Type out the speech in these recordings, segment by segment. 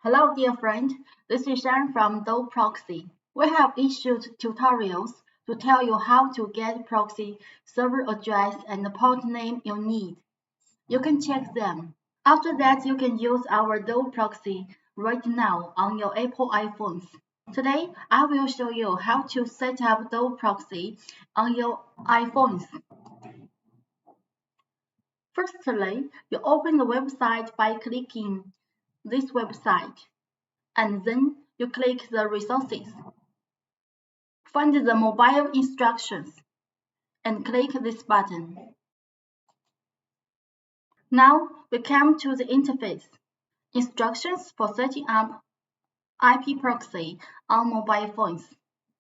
Hello dear friend, this is Sharon from Doveproxy. We have issued tutorials to tell you how to get proxy server address and the port name you need. You can check them. After that, you can use our Doveproxy right now on your Apple iPhones. Today, I will show you how to set up Doveproxy on your iPhones. Firstly, you open the website by clicking this website, and then you click the resources. Find the mobile instructions and click this button. Now we come to the interface. Instructions for setting up IP proxy on mobile phones.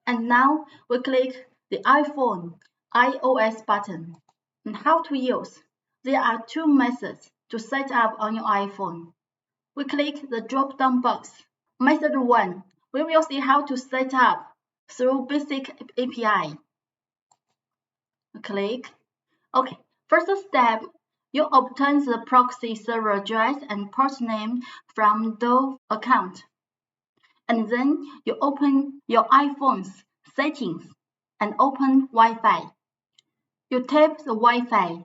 And now we click the iPhone iOS button. And how to use. There are two methods to set up on your iPhone. We click the drop-down box. Method 1. We will see how to set up through basic API. Click. Okay, first step, you obtain the proxy server address and port name from Dove account. And then you open your iPhone's settings and open Wi-Fi. You tap the Wi-Fi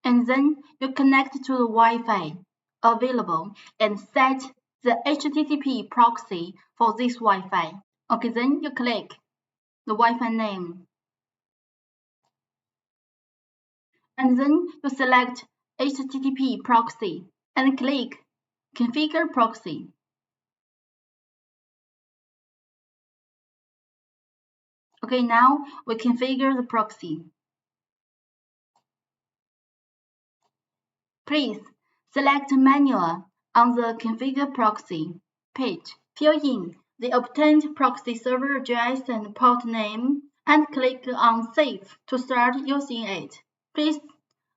and then you connect to the Wi-Fi available and set the HTTP proxy for this Wi-Fi. Okay, then you click the Wi-Fi name. And then you select HTTP proxy and click Configure Proxy. Okay, now we configure the proxy. Please select Manual on the Configure Proxy page. Fill in the obtained proxy server address and port name and click on Save to start using it. Please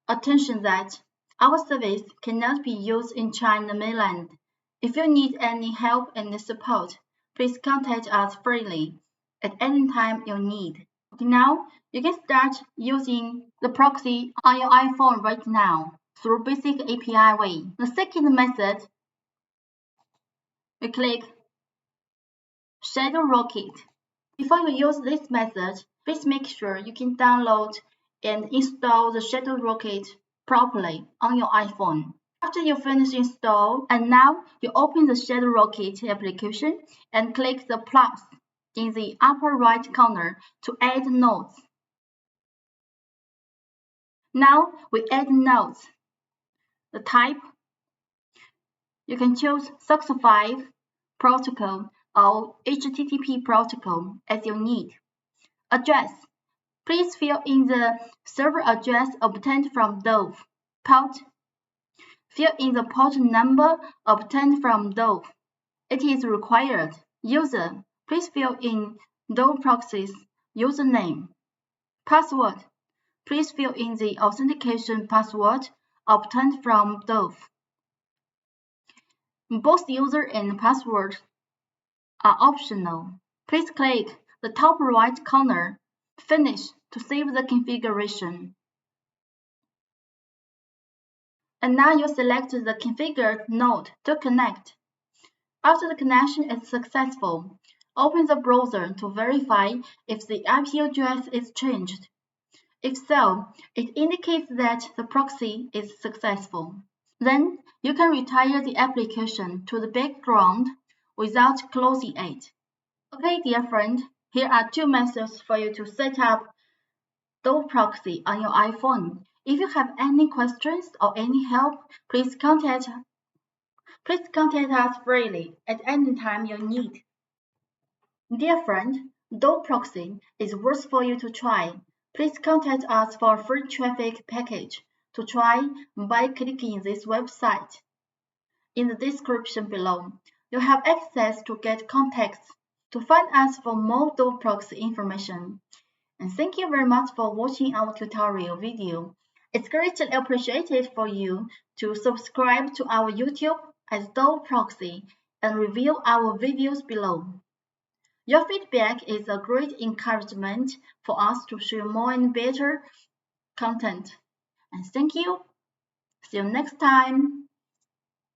attention that our service cannot be used in China mainland. If you need any help and support, please contact us freely at any time you need. Now, you can start using the proxy on your iPhone right now through basic API way. The second method, we click ShadowRocket. Before you use this method, please make sure you can download and install the ShadowRocket properly on your iPhone. After you finish install, and now you open the ShadowRocket application and click the plus in the upper right corner to add nodes. Now we add nodes. The type, you can choose SOX5 protocol or HTTP protocol as you need. Address, please fill in the server address obtained from Dove. Port, fill in the port number obtained from Dove. It is required. User, please fill in Doveproxy's username. Password, please fill in the authentication password obtained from Dove. Both user and password are optional. Please click the top right corner, Finish, to save the configuration. And now you select the configured node to connect. After the connection is successful, open the browser to verify if the IP address is changed. If so, it indicates that the proxy is successful. Then you can retire the application to the background without closing it. Okay, dear friend, here are two methods for you to set up Doveproxy on your iPhone. If you have any questions or any help, please contact us freely at any time you need. Dear friend, Doveproxy is worth for you to try. Please contact us for a free traffic package to try by clicking this website. In the description below, you have access to get contacts to find us for more Doveproxy information. And thank you very much for watching our tutorial video. It's greatly appreciated for you to subscribe to our YouTube as Doveproxy and review our videos below. Your feedback is a great encouragement for us to share more and better content. And thank you. See you next time.